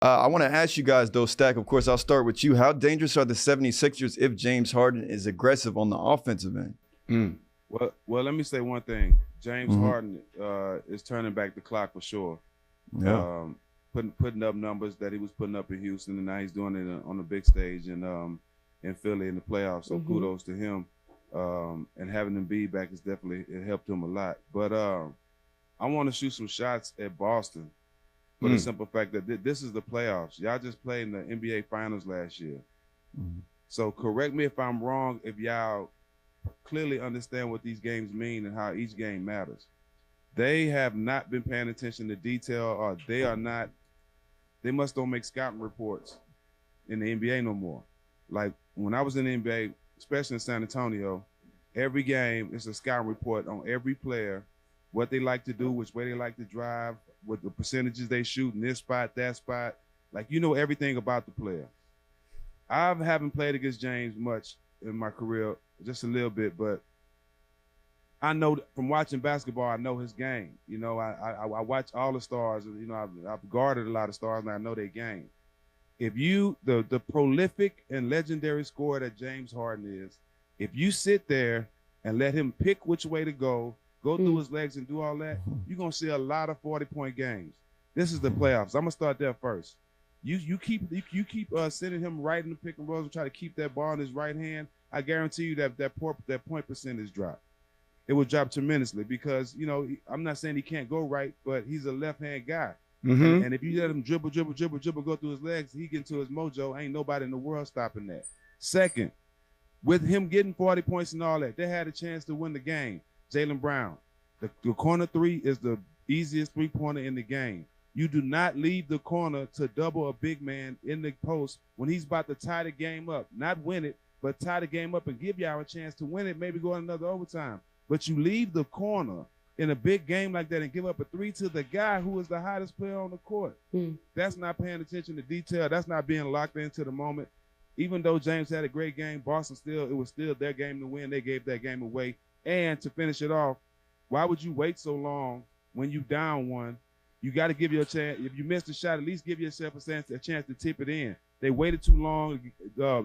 I want to ask you guys, though, Stack, of course, I'll start with you. How dangerous are the 76ers if James Harden is aggressive on the offensive end? Well, let me say one thing. James Harden is turning back the clock for sure. Yeah. Putting up numbers that he was putting up in Houston, and now he's doing it on the big stage in Philly in the playoffs. So kudos to him. And having him be back is definitely, it helped him a lot. But I want to shoot some shots at Boston for the simple fact that this is the playoffs. Y'all just played in the NBA Finals last year. So correct me if I'm wrong, if y'all clearly understand what these games mean and how each game matters. They have not been paying attention to detail, or they must don't make scouting reports in the NBA no more. Like when I was in the NBA, especially in San Antonio, every game is a scouting report on every player, what they like to do, which way they like to drive, what the percentages they shoot in this spot, that spot. Like, you know everything about the player. I haven't played against James much in my career, just a little bit, but I know from watching basketball, I know his game. You know, I watch all the stars. You know, I've guarded a lot of stars, and I know their game. If you, the prolific and legendary scorer that James Harden is, if you sit there and let him pick which way to go through his legs and do all that, you're going to see a lot of 40-point games. This is the playoffs. I'm going to start there first. You keep sending him right in the pick and rolls and try to keep that ball in his right hand. I guarantee you that point percentage drop. It will drop tremendously because, you know, I'm not saying he can't go right, but he's a left-hand guy. And if you let him dribble, go through his legs, he get into his mojo, ain't nobody in the world stopping that. Second, with him getting 40 points and all that, they had a chance to win the game. Jaylen Brown, the corner three is the easiest three-pointer in the game. You do not leave the corner to double a big man in the post when he's about to tie the game up. Not win it, but tie the game up and give y'all a chance to win it, maybe go in another overtime. But you leave the corner in a big game like that and give up a three to the guy who is the hottest player on the court. That's not paying attention to detail. That's not being locked into the moment. Even though James had a great game, Boston it was still their game to win. They gave that game away. And to finish it off, why would you wait so long when you down one? You got to give you a chance. If you missed a shot, at least give yourself a chance to tip it in. They waited too long.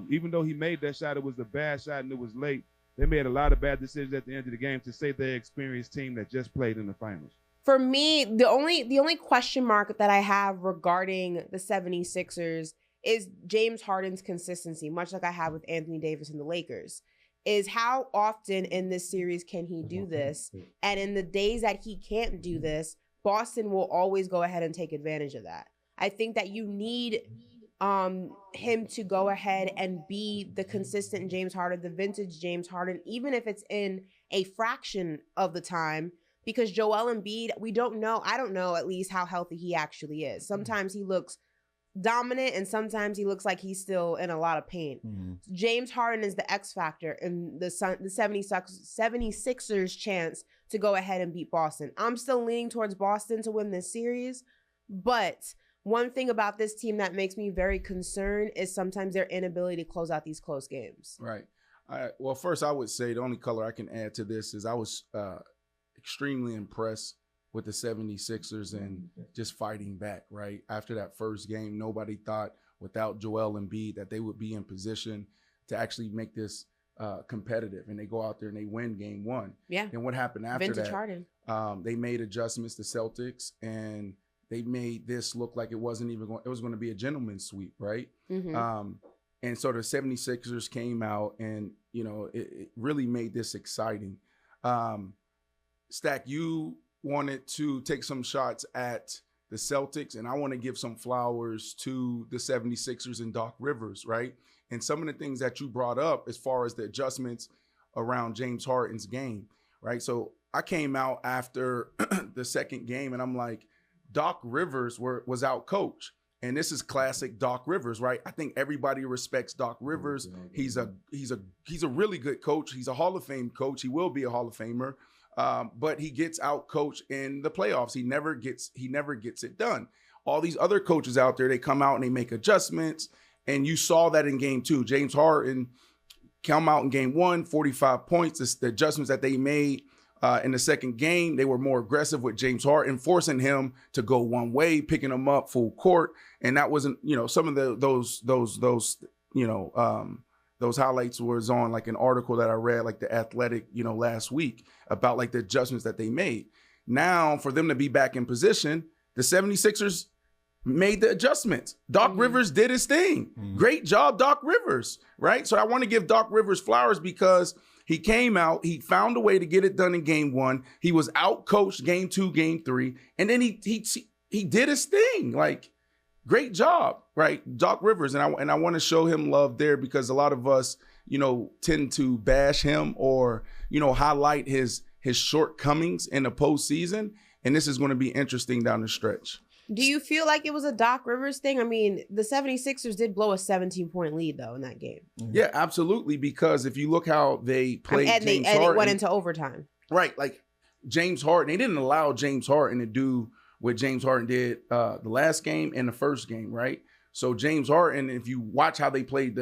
Even though he made that shot, it was a bad shot and it was late. They made a lot of bad decisions at the end of the game to save their experienced team that just played in the finals. For me, the only question mark that I have regarding the 76ers is James Harden's consistency, much like I have with Anthony Davis and the Lakers, is how often in this series can he do this? And in the days that he can't do this, Boston will always go ahead and take advantage of that. I think that you need him to go ahead and be the consistent James Harden, the vintage James Harden, even if it's in a fraction of the time, because Joel Embiid, I don't know at least how healthy he actually is. Sometimes he looks dominant and sometimes he looks like he's still in a lot of pain. James Harden is the X factor in the 76ers chance to go ahead and beat Boston. I'm still leaning towards Boston to win this series, but one thing about this team that makes me very concerned is sometimes their inability to close out these close games. Right. Well, first I would say the only color I can add to this is I was extremely impressed with the 76ers and just fighting back, right? After that first game, nobody thought without Joel Embiid that they would be in position to actually make this competitive. And they go out there and they win game one. Yeah. And what happened after Vintage that? Harden. They made adjustments to Celtics and they made this look like it wasn't even going, it was going to be a gentleman's sweep, right? And so the 76ers came out and, you know, it really made this exciting. Stack, you wanted to take some shots at the Celtics, and I want to give some flowers to the 76ers and Doc Rivers, right? And some of the things that you brought up as far as the adjustments around James Harden's game, right? So I came out after the second game and I'm like, Doc Rivers was out coach. And this is classic Doc Rivers, right? I think everybody respects Doc Rivers. He's a really good coach. He's a Hall of Fame coach. He will be a Hall of Famer. But he gets out coached in the playoffs. He never gets it done. All these other coaches out there, they come out and they make adjustments. And you saw that in game two. James Harden come out in game one, 45 points. The adjustments that they made In the second game, they were more aggressive with James Harden, forcing him to go one way, picking him up full court. And that wasn't, some of those highlights was on like an article that I read, like The Athletic, last week about like the adjustments that they made. Now, for them to be back in position, the 76ers made the adjustments. Doc Rivers did his thing. Great job, Doc Rivers, right? So I want to give Doc Rivers flowers because he came out, he found a way to get it done in game 1. He was out-coached game 2, game 3, and then he did his thing. Like, great job, right? Doc Rivers, and I want to show him love there because a lot of us, tend to bash him or, highlight his shortcomings in the postseason, and this is going to be interesting down the stretch. Do you feel like it was a Doc Rivers thing? I mean, the 76ers did blow a 17-point lead, though, in that game. Yeah, absolutely, because if you look how they played James Harden. And it went into overtime. Right, like James Harden, they didn't allow James Harden to do what James Harden did the last game and the first game, right? So James Harden, if you watch how they played,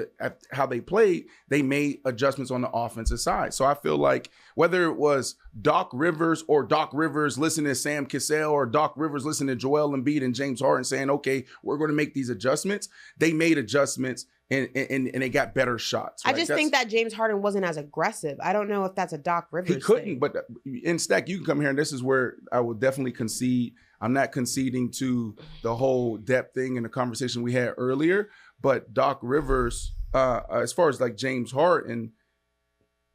they made adjustments on the offensive side. So I feel like whether it was Doc Rivers or Doc Rivers listening to Sam Cassell or Doc Rivers listening to Joel Embiid and James Harden saying, okay, we're going to make these adjustments, they made adjustments and they got better shots. Right? I just think that James Harden wasn't as aggressive. I don't know if that's a Doc Rivers He couldn't, thing. but in Stack, you can come here and this is where I will definitely concede. I'm not conceding to the whole depth thing in the conversation we had earlier, but Doc Rivers, as far as like James Harden,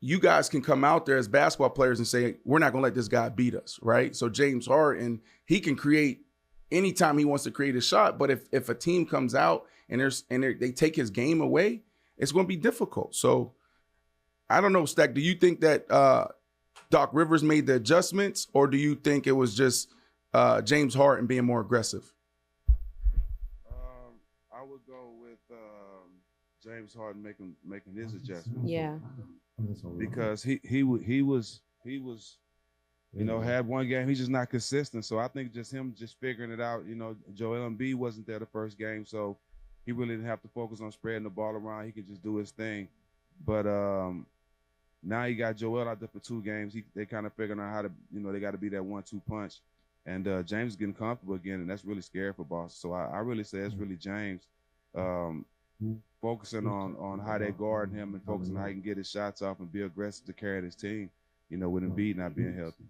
you guys can come out there as basketball players and say, we're not going to let this guy beat us, right? So James Harden, he can create anytime he wants to create a shot, but if a team comes out and they take his game away, it's going to be difficult. So I don't know, Stack, do you think that Doc Rivers made the adjustments, or do you think it was just James Harden being more aggressive? I would go with James Harden making his adjustments. Yeah. Because he was had one game, he's just not consistent. So I think just him just figuring it out. Joel Embiid wasn't there the first game, so he really didn't have to focus on spreading the ball around. He could just do his thing. But now you got Joel out there for 2 games. They kind of figuring out how to, they got to be that 1-2 punch. And James is getting comfortable again, and that's really scary for Boston. So I really say it's really James focusing on how they guard him and focusing on how he can get his shots off and be aggressive to carry his team, with Embiid not being healthy.